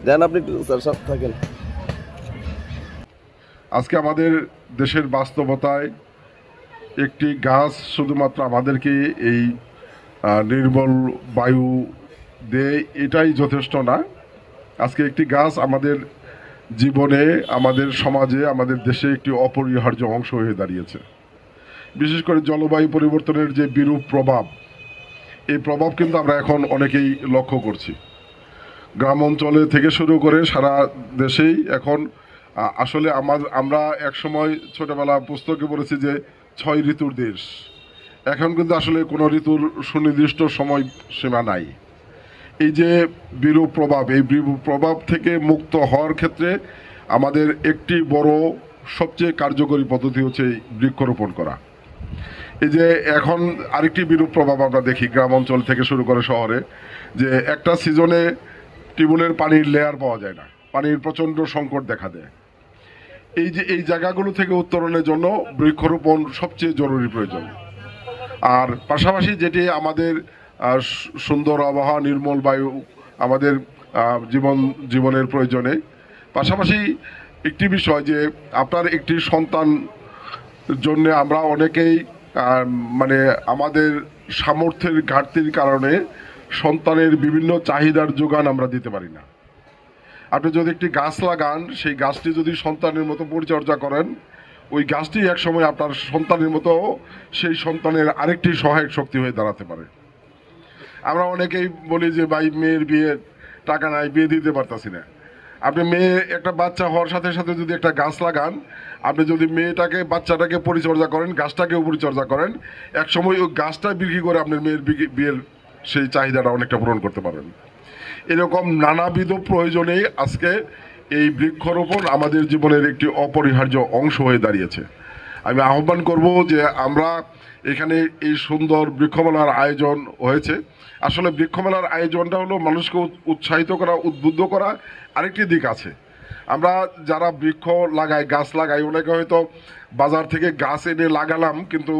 দেন আপনি একটু স্যার সাথে থাকেন। আজকে আমাদের দেশের বাস্তবতায় একটি গাছ শুধুমাত্র আমাদেরকে এই নির্মল বায়ু দেয়, এটাই যথেষ্ট না। আজকে একটি গাছ আমাদের জীবনে, আমাদের সমাজে, আমাদের দেশে একটি অপরিহার্য অংশ হয়ে দাঁড়িয়েছে। বিশেষ করে জলবায়ু পরিবর্তনের যে বিরূপ প্রভাব, এই প্রভাব কিন্তু আমরা এখন অনেকেই লক্ষ্য করছি। গ্রাম অঞ্চলে থেকে শুরু করে সারা দেশেই এখন আসলে আমরা একসময় ছোটবেলা পুস্তকে পড়েছি যে 6 ঋতুর দেশ। এখন কিন্তু আসলে কোনো ঋতুর সুনির্দিষ্ট সময় সীমা নাই। এই যে বিরূপ প্রভাব, এই বিরূপ প্রভাব থেকে মুক্ত হওয়ার ক্ষেত্রে আমাদের একটি বড় সবচেয়ে কার্যকরী পদ্ধতি হচ্ছে এই বৃক্ষরোপণ করা। এই যে এখন আরেকটি বিরূপ প্রভাব আমরা দেখি গ্রাম অঞ্চল থেকে শুরু করে শহরে, যে একটা সিজনে টিউবওয়েলের পানির লেয়ার পাওয়া যায় না, পানির প্রচণ্ড সংকট দেখা দেয়। এই যে এই জায়গাগুলো থেকে উত্তরণের জন্য বৃক্ষরোপণ সবচেয়ে জরুরি প্রয়োজন। আর পাশাপাশি যেটি আমাদের সুন্দর আবহাওয়া, নির্মল বায়ু, আমাদের জীবনের প্রয়োজনে পাশাপাশি একটি বিষয় যে আপনার একটি সন্তান জন্য আমরা অনেকেই মানে আমাদের সামর্থ্যের ঘাটতির কারণে সন্তানের বিভিন্ন চাহিদার যোগান আমরা দিতে পারি না। আপনি যদি একটি গাছ লাগান, সেই গাছটি যদি সন্তানের মতো পরিচর্যা করেন, ওই গাছটি একসময় আপনার সন্তানের মতো সেই সন্তানের আরেকটি সহায়ক শক্তি হয়ে দাঁড়াতে পারে। আমরা অনেকেই বলি যে ভাই মেয়ের বিয়ের টাকা নাই, বিয়ে দিতে পারতাছি না। আপনি মেয়ে একটা বাচ্চা হওয়ার সাথে সাথে যদি একটা গাছ লাগান, আপনি যদি বাচ্চাটাকে পরিচর্যা করেন, গাছটাকেও পরিচর্যা করেন, একসময় ওই গাছটা বিক্রি করে আপনার মেয়ের বিয়ের সেই চাহিদাটা অনেকটা পূরণ করতে পারেন। এরকম নানাবিধ প্রয়োজনেই আজকে এই বৃক্ষরোপণ আমাদের জীবনের একটি অপরিহার্য অংশ হয়ে দাঁড়িয়েছে। আমি আহ্বান করব যে আমরা এখানে এই সুন্দর বৃক্ষমেলার আয়োজন হয়েছে। আসলে বৃক্ষমেলার আয়োজনটা হলো মানুষকে উৎসাহিত করা, উদ্বুদ্ধ করা। আরেকটি দিক আছে, আমরা যারা বৃক্ষ লাগাই, গাছ লাগাই, অনেকে হয়তো বাজার থেকে গাছ এনে লাগালাম, কিন্তু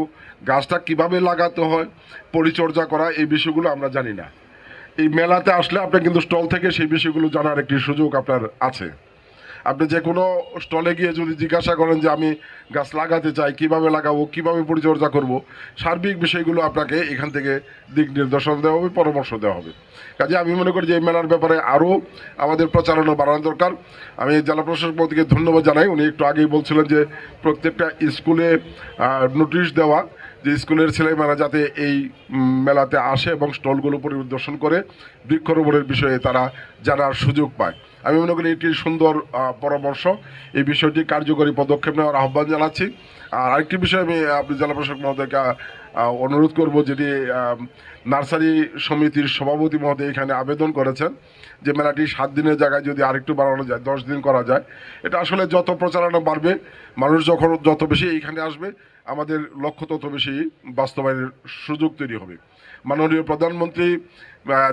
গাছটা কিভাবে লাগাতে হয়, পরিচর্যা করা, এই বিষয়গুলো আমরা জানি না। এই মেলাতে আসলে আপনি কিন্তু স্টল থেকে সেই বিষয়গুলো জানার একটি সুযোগ আপনার আছে। আপনি যে কোনো স্টলে গিয়ে যদি জিজ্ঞাসা করেন যে আমি গাছ লাগাতে চাই, কিভাবে লাগাবো, কিভাবে পরিচর্যা করব, সার্বিক বিষয়গুলো আপনাকে এখান থেকে দিক নির্দেশন দেওয়া হবে, পরামর্শ দেওয়া হবে। কাজে আমি মনে করি যে এই মেলার ব্যাপারে আরও আমাদের প্রচারণা বাড়ানো দরকার। আমি জেলা প্রশাসক মহোদয়কে ধন্যবাদ জানাই। উনি একটু আগেই বলছিলেন যে প্রত্যেকটা স্কুলে নোটিশ দেওয়া, যে স্কুলের ছেলেমেয়েরা যাতে এই মেলাতে আসে এবং স্টলগুলো পরিদর্শন করে বৃক্ষরোপণের বিষয়ে তারা জানার সুযোগ পায়। আমি মনে করি এটি সুন্দর পরামর্শ। এই বিষয়টি কার্যকরী পদক্ষেপ নেওয়ার আহ্বান জানাচ্ছি। আর আরেকটি বিষয় আমি আপনি জেলা প্রশাসক মহোদয়কে অনুরোধ করব, যেটি নার্সারি সমিতির সভাপতি মহোদয় এখানে আবেদন করেছেন যে মেলাটি 7 দিনের জায়গায় যদি আরেকটু বাড়ানো যায়, 10 দিন করা যায়। এটা আসলে যত প্রচারণা বাড়বে, মানুষ যত বেশি এইখানে আসবে, আমাদের লক্ষ্য তত বেশি বাস্তবায়নের সুযোগ তৈরি হবে। মাননীয় প্রধানমন্ত্রী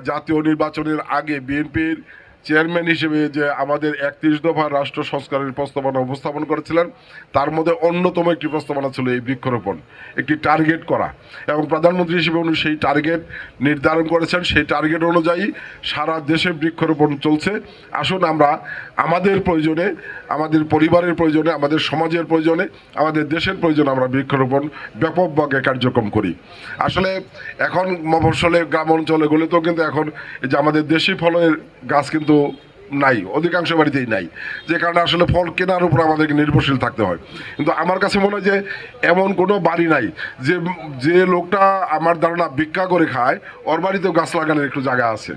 জাতীয় নির্বাচনের আগে বিএনপির চেয়ারম্যান হিসেবে যে আমাদের 31 দফা রাষ্ট্র সংস্কারের প্রস্তাবনা উপস্থাপন করেছিলেন, তার মধ্যে অন্যতম একটি প্রস্তাবনা ছিল এই বৃক্ষরোপণ, একটি টার্গেট করা। এবং প্রধানমন্ত্রী হিসেবে উনি সেই টার্গেট নির্ধারণ করেছেন। সেই টার্গেট অনুযায়ী সারা দেশে বৃক্ষরোপণ চলছে। আসুন আমরা আমাদের প্রয়োজনে, আমাদের পরিবারের প্রয়োজনে, আমাদের সমাজের প্রয়োজনে, আমাদের দেশের প্রয়োজনে আমরা বৃক্ষরোপণ ব্যাপকভাবে কার্যক্রম করি। আসলে এখন মফস্বলে, গ্রাম অঞ্চলে গেলে তো কিন্তু এখন এই যে আমাদের দেশি ফলের গাছ কিন্তু নাই, অধিকাংশ বাড়িতেই নাই, যে কারণে আসলে ফল কেনার উপর আমাদেরকে নির্ভরশীল থাকতে হয়। কিন্তু আমার কাছে মনে হয় যে এমন কোনো বাড়ি নাই যে লোকটা আমার ধারণা ভিক্ষা করে খায়, ওর বাড়িতেও গাছ লাগানোর একটু জায়গা আছে।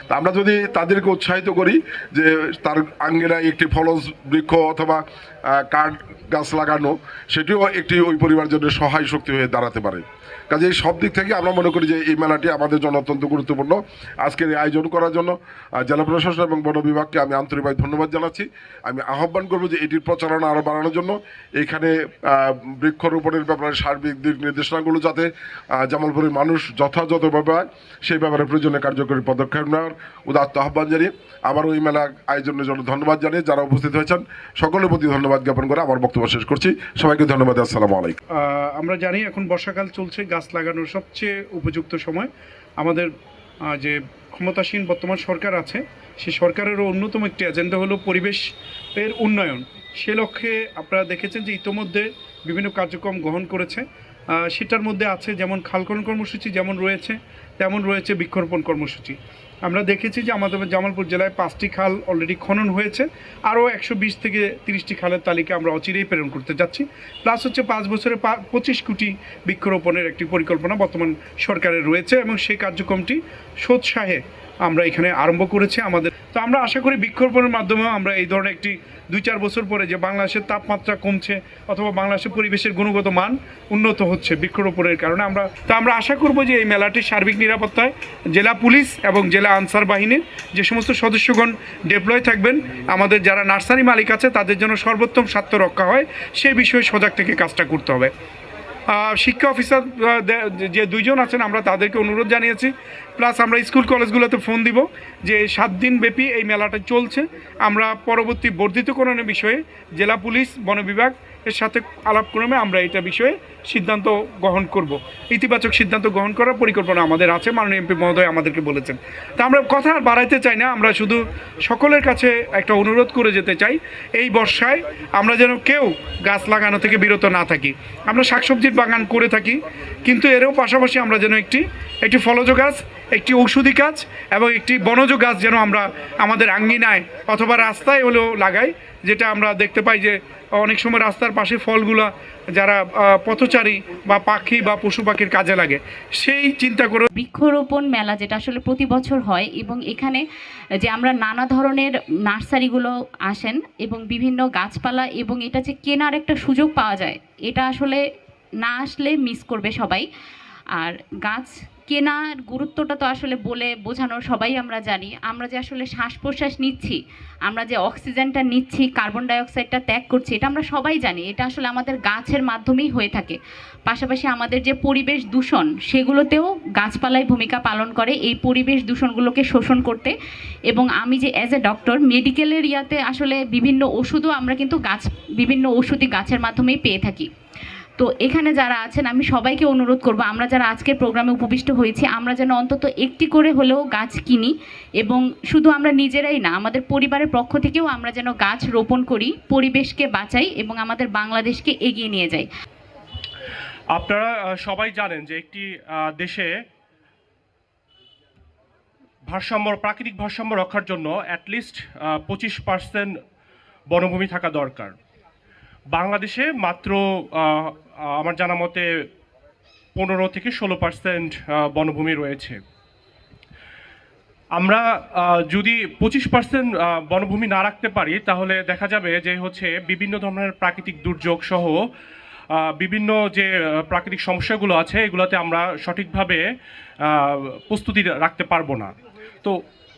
তা আমরা যদি তাদেরকে উৎসাহিত করি যে তার আঙ্গিনায় একটি ফলজ বৃক্ষ অথবা কাঠ গাছ লাগানো, সেটিও একটি ওই পরিবারের জন্য সহায় শক্তি হয়ে দাঁড়াতে পারে। কাজে এই সব দিক থেকে আমরা মনে করি যে এই মেলাটি আমাদের জন্য অত্যন্ত গুরুত্বপূর্ণ। আজকের এই আয়োজন করার জন্য জেলা প্রশাসন এবং বন বিভাগকে আমি আন্তরিকভাবে ধন্যবাদ জানাচ্ছি। আমি আহ্বান করব যে এটির প্রচারণা আরও বাড়ানোর জন্য এখানে বৃক্ষরোপণের ব্যাপারে সার্বিক দিক নির্দেশনাগুলো যাতে জামালপুরের মানুষ যথাযথভাবে পায়, সেই ব্যাপারে প্রয়োজনীয় কার্যকরী পদক্ষেপ নেওয়ার উদাত্ত আহ্বান জানিয়ে আবারও এই মেলা আয়োজনের জন্য ধন্যবাদ জানিয়ে যারা উপস্থিত হয়েছেন সকলের প্রতি ধন্যবাদ জ্ঞাপন করে আমার বক্তব্য শেষ করছি। সবাইকে ধন্যবাদ। আসসালামু আলাইকুম। আমরা জানি এখন বর্ষাকাল চলছে, গাছ লাগানোর সবচেয়ে উপযুক্ত সময়। আমাদের যে ক্ষমতাসীন বর্তমান সরকার আছে, সেই সরকারেরও অন্যতম একটি এজেন্ডা হলো পরিবেশের উন্নয়ন। সে লক্ষ্যে আপনারা দেখেছেন যে ইতোমধ্যে বিভিন্ন কার্যক্রম গ্রহণ করেছে। সেটার মধ্যে আছে যেমন খাল খনন কর্মসূচি যেমন রয়েছে, তেমন রয়েছে বৃক্ষরোপণ কর্মসূচি। আমরা দেখেছি যে আমাদের জামালপুর জেলায় 5টি খাল অলরেডি খনন হয়েছে, আরও 120 থেকে 30টি খালের তালিকা আমরা অচিরেই প্রেরণ করতে যাচ্ছি। প্লাস হচ্ছে 5 বছরে 25 কোটি বৃক্ষরোপণের একটি পরিকল্পনা বর্তমান সরকারের রয়েছে এবং সেই কার্যক্রমটি সোৎসাহে আমরা এখানে আরম্ভ করেছি আমাদের। তো আমরা আশা করি বৃক্ষরোপণের মাধ্যমেও আমরা এই ধরনের একটি 2-4 বছর পরে যে বাংলাদেশের তাপমাত্রা কমছে অথবা বাংলাদেশের পরিবেশের গুণগত মান উন্নত হচ্ছে বৃক্ষরোপণের কারণে, আমরা আশা করব যে এই মেলাটির সার্বিক নিরাপত্তায় জেলা পুলিশ এবং জেলা আনসার বাহিনীর যে সমস্ত সদস্যগণ ডেপ্লয় থাকবেন, আমাদের যারা নার্সারি মালিক আছে তাদের জন্য সর্বোত্তম স্বার্থ রক্ষা হয় সেই বিষয়ে সজাগ থেকে কাজটা করতে হবে। শিক্ষা অফিসার যে 2 জন আছেন আমরা তাদেরকে অনুরোধ জানিয়েছি, প্লাস আমরা স্কুল কলেজগুলোতে ফোন দিব যে 7 দিন ব্যাপী এই মেলাটা চলছে। আমরা পরবর্তী বর্ধিতকরণের বিষয়ে জেলা পুলিশ বন বিভাগ এর সাথে আলাপক্রমে আমরা এটা বিষয়ে সিদ্ধান্ত গ্রহণ করব। ইতিবাচক সিদ্ধান্ত গ্রহণ করার পরিকল্পনা আমাদের আছে, মাননীয় এমপি মহোদয় আমাদেরকে বলেছেন। তা আমরা কথা আর বাড়াইতে চাই না, আমরা শুধু সকলের কাছে একটা অনুরোধ করে যেতে চাই, এই বর্ষায় আমরা যেন কেউ গাছ লাগানো থেকে বিরত না থাকি। আমরা শাকসবজির বাগান করে থাকি, কিন্তু এরও পাশাপাশি আমরা যেন একটি ফলজ গাছ, একটি ঔষধি গাছ এবং একটি বনজ গাছ যেন আমরা আমাদের আঙ্গিনায় অথবা রাস্তায় হলেও লাগাই, যেটা আমরা দেখতে পাই যে অনেক সময় রাস্তার পাশে ফলগুলা যারা পথচারী বা পাখি বা পশু পাখির কাজে লাগে, সেই চিন্তা করে বৃক্ষরোপণ মেলা যেটা আসলে প্রতি বছর হয় এবং এখানে যে আমরা নানা ধরনের নার্সারিগুলো আসেন এবং বিভিন্ন গাছপালা এবং এটা যে কেনার একটা সুযোগ পাওয়া যায়, এটা আসলে না আসলে মিস করবে সবাই। আর গাছ কেনার গুরুত্বটা তো আসলে বলে বোঝানোর সবাই আমরা জানি। আমরা যে আসলে শ্বাস প্রশ্বাস নিচ্ছি, আমরা যে অক্সিজেনটা নিচ্ছি, কার্বন ডাইঅক্সাইডটা ত্যাগ করছি, এটা আমরা সবাই জানি। এটা আসলে আমাদের গাছের মাধ্যমেই হয়ে থাকে। পাশাপাশি আমাদের যে পরিবেশ দূষণ, সেগুলোতেও গাছপালাই ভূমিকা পালন করে এই পরিবেশ দূষণগুলোকে শোষণ করতে। এবং আমি যে অ্যাজ এ ডক্টর মেডিকেলের ইয়াতে আসলে বিভিন্ন ওষুধও আমরা কিন্তু বিভিন্ন ওষুধি গাছের মাধ্যমেই পেয়ে থাকি। তো এখানে যারা আছেন আমি সবাইকে অনুরোধ করব, আমরা যারা আজকের প্রোগ্রামে উপবিষ্ট হয়েছি আমরা যেন অন্তত একটি করে হলেও গাছ কিনি এবং শুধু আমরা নিজেরাই না, আমাদের পরিবারের পক্ষ থেকেও আমরা যেন গাছ রোপণ করি, পরিবেশকে বাঁচাই এবং আমাদের বাংলাদেশকে এগিয়ে নিয়ে যাই। আপনারা সবাই জানেন যে একটি দেশে প্রাকৃতিক ভারসাম্য রক্ষার জন্য অ্যাটলিস্ট 25% বনভূমি থাকা দরকার। বাংলাদেশে মাত্র আমার জানা মতে 15 থেকে 16% বনভূমি রয়েছে। আমরা যদি 25% বনভূমি না রাখতে পারি তাহলে দেখা যাবে যে বিভিন্ন ধরনের প্রাকৃতিক দুর্যোগ সহ বিভিন্ন যে প্রাকৃতিক সমস্যাগুলো আছে এগুলোতে আমরা সঠিকভাবে প্রস্তুতি রাখতে পারবো না। তো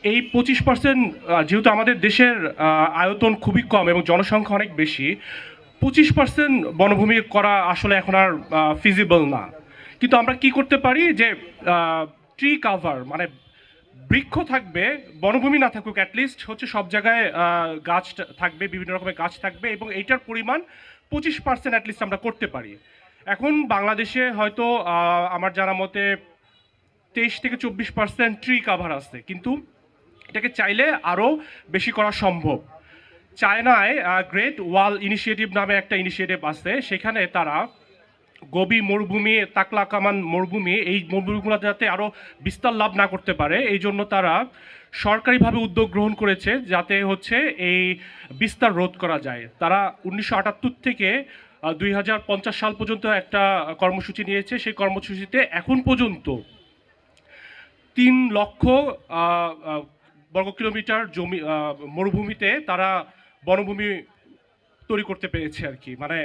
এই 25% যেহেতু আমাদের দেশের আয়তন খুবই কম এবং জনসংখ্যা অনেক বেশি, 25% বনভূমি করা আসলে এখন আর ফিজিবল না। কিন্তু আমরা কি করতে পারি যে ট্রি কাভার, মানে বৃক্ষ থাকবে, বনভূমি না থাকুক, অ্যাটলিস্ট সব জায়গায় গাছ থাকবে, বিভিন্ন রকমের গাছ থাকবে এবং এইটার পরিমাণ 25% অ্যাটলিস্ট আমরা করতে পারি। এখন বাংলাদেশে হয়তো আমার জানা মতে 23 থেকে 24% ট্রি কাভার আছে, কিন্তু এটাকে চাইলে আরও বেশি করা সম্ভব। চায়নায় গ্রেট ওয়াল ইনিশিয়েটিভ নামে একটা ইনিশিয়েটিভ আছে, সেখানে তারা গোবি মরুভূমি, তাকলাকামান মরুভূমি, এই মরুভূমিগুলো যাতে আরও বিস্তার লাভ না করতে পারে এই জন্য তারা সরকারিভাবে উদ্যোগ গ্রহণ করেছে যাতে এই বিস্তার রোধ করা যায়। তারা 1978 থেকে 2050 সাল পর্যন্ত একটা কর্মসূচি নিয়েছে। সেই কর্মসূচিতে এখন পর্যন্ত 3 লক্ষ বর্গ কিলোমিটার জমি মরুভূমিতে তারা বনভূমি তৈরি করতে পেরেছে আর কি। মানে